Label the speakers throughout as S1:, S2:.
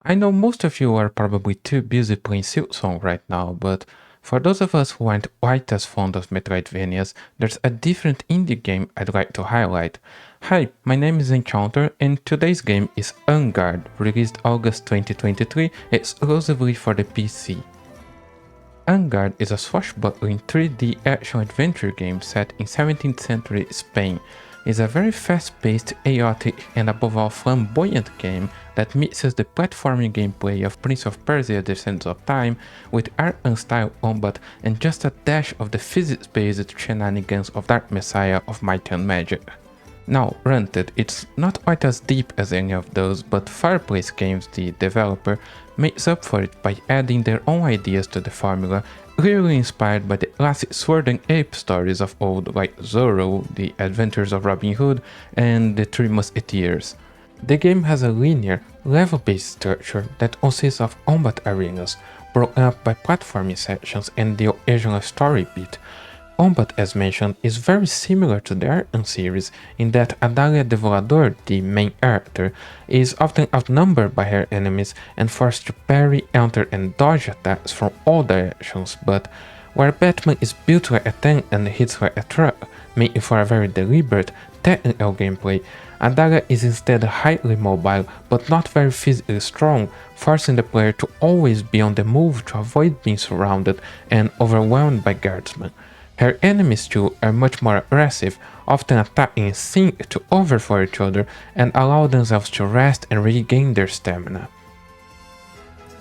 S1: I know most of you are probably too busy playing Silksong right now, but for those of us who aren't quite as fond of Metroidvanias, there's a different indie game I'd like to highlight. Hi, my name is Enchaunter, and today's game is En Garde, released August 2023 exclusively for the PC. En Garde is a swashbuckling 3D action-adventure game set in 17th century Spain. It's a very fast-paced, chaotic, and above all flamboyant game that mixes the platforming gameplay of Prince of Persia: The Sands of Time with art and style combat and just a dash of the physics-based shenanigans of Dark Messiah of Might and Magic. Now, granted, it's not quite as deep as any of those, but Fireplace Games, the developer, makes up for it by adding their own ideas to the formula, clearly inspired by the classic sword and ape stories of old like Zorro, The Adventures of Robin Hood, and The Three Musketeers. The game has a linear, level-based structure that consists of combat arenas, broken up by platforming sections and the occasional story beat. Combat, as mentioned, is very similar to the Arkham series in that Adalia Devorador, the main character, is often outnumbered by her enemies and forced to parry, counter and dodge attacks from all directions, but where Batman is built like a tank and hits like a truck, making for a very deliberate, technical gameplay, Adalia is instead highly mobile but not very physically strong, forcing the player to always be on the move to avoid being surrounded and overwhelmed by guardsmen. Her enemies too are much more aggressive, often attacking in sync to overflow each other and allow themselves to rest and regain their stamina.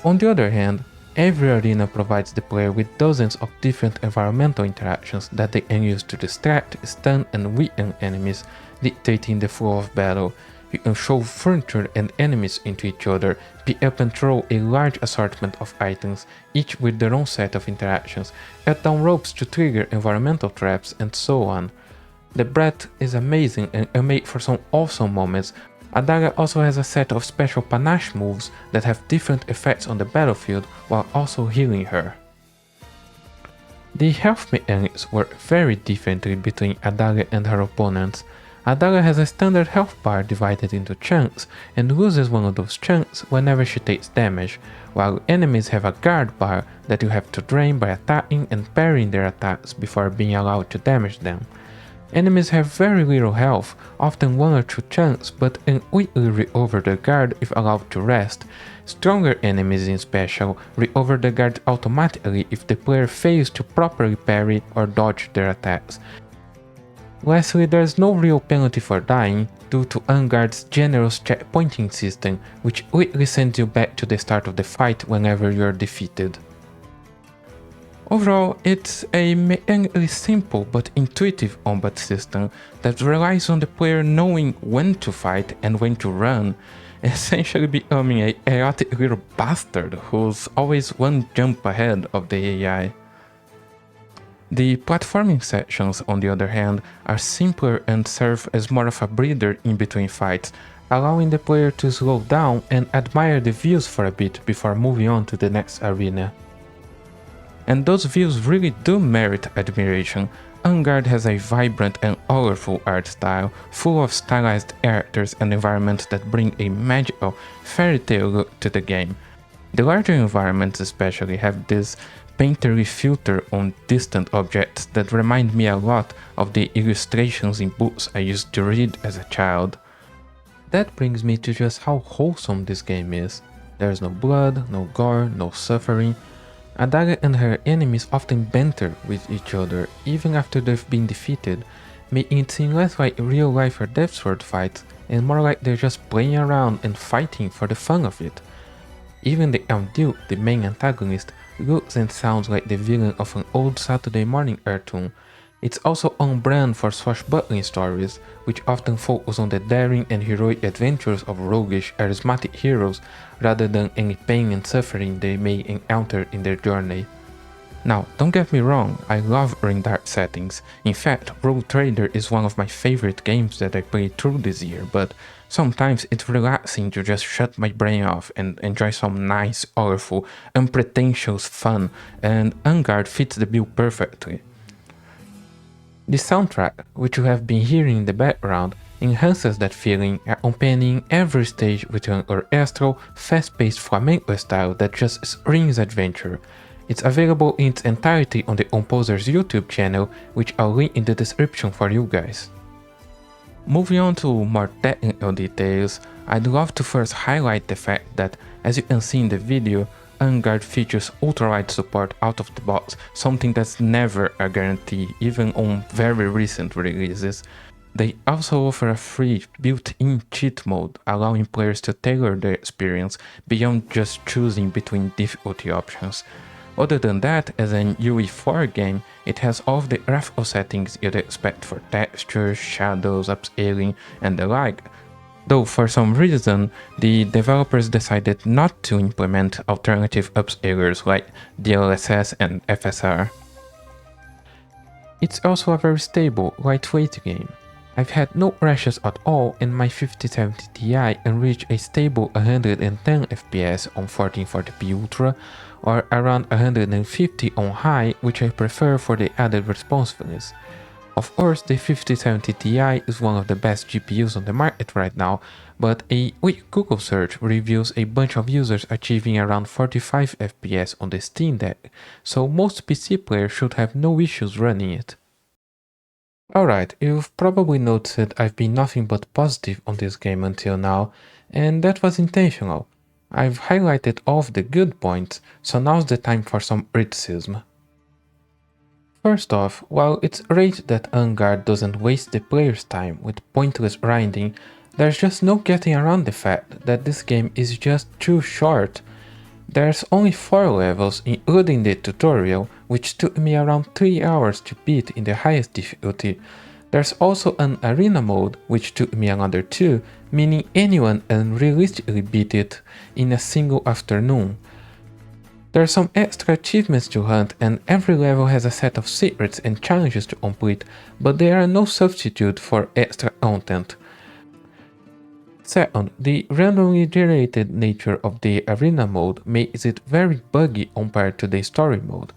S1: On the other hand, every arena provides the player with dozens of different environmental interactions that they can use to distract, stun and weaken enemies, dictating the flow of battle. You can shove furniture and enemies into each other, pick up and throw a large assortment of items, each with their own set of interactions, cut down ropes to trigger environmental traps, and so on. The breadth is amazing and can make for some awesome moments. Adaga also has a set of special panache moves that have different effects on the battlefield while also healing her. The health mechanics work very differently between Adaga and her opponents. Adaga has a standard health bar divided into chunks and loses one of those chunks whenever she takes damage, while enemies have a guard bar that you have to drain by attacking and parrying their attacks before being allowed to damage them. Enemies have very little health, often 1 or 2 chunks, but can quickly recover their guard if allowed to rest. Stronger enemies in special recover the guard automatically if the player fails to properly parry or dodge their attacks. Lastly, there is no real penalty for dying due to En Garde's generous checkpointing system, which quickly sends you back to the start of the fight whenever you are defeated. Overall, it's a mechanically simple but intuitive combat system that relies on the player knowing when to fight and when to run, essentially becoming a chaotic little bastard who's always one jump ahead of the AI. The platforming sections, on the other hand, are simpler and serve as more of a breather in between fights, allowing the player to slow down and admire the views for a bit before moving on to the next arena. And those views really do merit admiration. En Garde has a vibrant and colorful art style, full of stylized characters and environments that bring a magical, fairy tale look to the game. The larger environments especially have this painterly filter on distant objects that remind me a lot of the illustrations in books I used to read as a child. That brings me to just how wholesome this game is. There's no blood, no gore, no suffering. Adaga and her enemies often banter with each other even after they've been defeated, making it seem less like real life or death sword fights and more like they're just playing around and fighting for the fun of it. Even the Count Duke, the main antagonist, looks and sounds like the villain of an old Saturday morning cartoon. It's also on brand for swashbuckling stories, which often focus on the daring and heroic adventures of roguish, charismatic heroes rather than any pain and suffering they may encounter in their journey. Now, don't get me wrong, I love Ring Dark settings. In fact, Rogue Trader is one of my favorite games that I played through this year, but sometimes it's relaxing to just shut my brain off and enjoy some nice, colorful, unpretentious fun, and En Garde fits the bill perfectly. The soundtrack, which you have been hearing in the background, enhances that feeling, opening every stage with an orchestral, fast-paced flamenco style that just screams adventure. It's available in its entirety on the composer's YouTube channel, which I'll link in the description for you guys. Moving on to more technical details, I'd love to first highlight the fact that, as you can see in the video, En Garde features ultrawide support out of the box, something that's never a guarantee, even on very recent releases. They also offer a free built-in cheat mode, allowing players to tailor their experience beyond just choosing between difficulty options. Other than that, as an UE4 game, it has all of the graphical settings you'd expect for textures, shadows, upscaling, and the like. Though for some reason, the developers decided not to implement alternative upscalers like DLSS and FSR. It's also a very stable, lightweight game. I've had no crashes at all, and my 5070 Ti can reach a stable 110 FPS on 1440p Ultra or around 150 on high, which I prefer for the added responsiveness. Of course, the 5070 Ti is one of the best GPUs on the market right now, but a quick Google search reveals a bunch of users achieving around 45 FPS on the Steam Deck, so most PC players should have no issues running it. Alright, you've probably noticed I've been nothing but positive on this game until now, and that was intentional. I've highlighted all of the good points, so now's the time for some criticism. First off, while it's great that En Garde doesn't waste the player's time with pointless grinding, there's just no getting around the fact that this game is just too short. There's only 4 levels, including the tutorial, which took me around 3 hours to beat in the highest difficulty. There's also an arena mode, which took me another 2, meaning anyone can realistically beat it in a single afternoon. There are some extra achievements to hunt, and every level has a set of secrets and challenges to complete, but they are no substitute for extra content. Second, the randomly generated nature of the arena mode makes it very buggy compared to the story mode.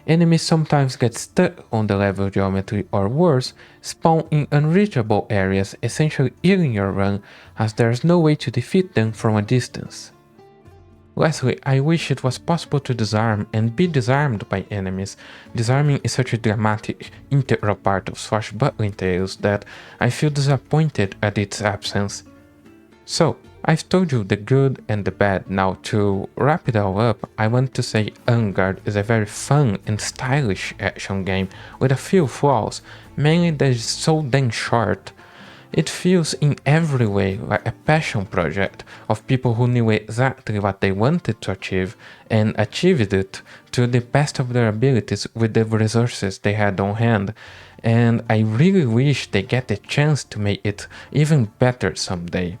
S1: Enemies sometimes get stuck on the level geometry or worse, spawn in unreachable areas, essentially killing your run as there's no way to defeat them from a distance. Lastly, I wish it was possible to disarm and be disarmed by enemies. Disarming is such a dramatic, integral part of swashbuckling tales that I feel disappointed at its absence. So, I've told you the good and the bad. Now, to wrap it all up, I want to say En Garde is a very fun and stylish action game with a few flaws, mainly that it's so dang short. It feels in every way like a passion project of people who knew exactly what they wanted to achieve and achieved it to the best of their abilities with the resources they had on hand, and I really wish they get the chance to make it even better someday.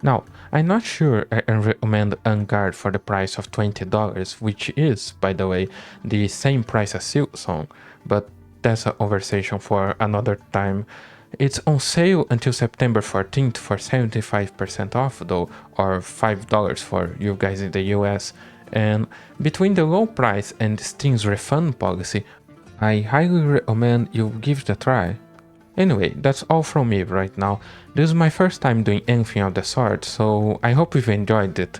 S1: Now, I'm not sure I can recommend En Garde for the price of $20, which is, by the way, the same price as Silksong, but that's a conversation for another time. It's on sale until September 14th for 75% off though, or $5 for you guys in the US, and between the low price and Steam's refund policy, I highly recommend you give it a try. Anyway, that's all from me right now. This is my first time doing anything of the sort, so I hope you've enjoyed it.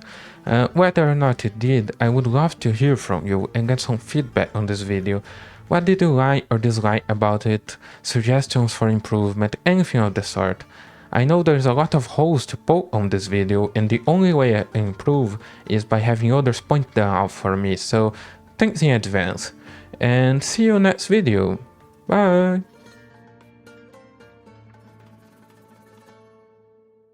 S1: Whether or not you did, I would love to hear from you and get some feedback on this video. What did you like or dislike about it? Suggestions for improvement, anything of the sort. I know there's a lot of holes to poke on this video, and the only way I can improve is by having others point them out for me, so thanks in advance. And see you next video. Bye!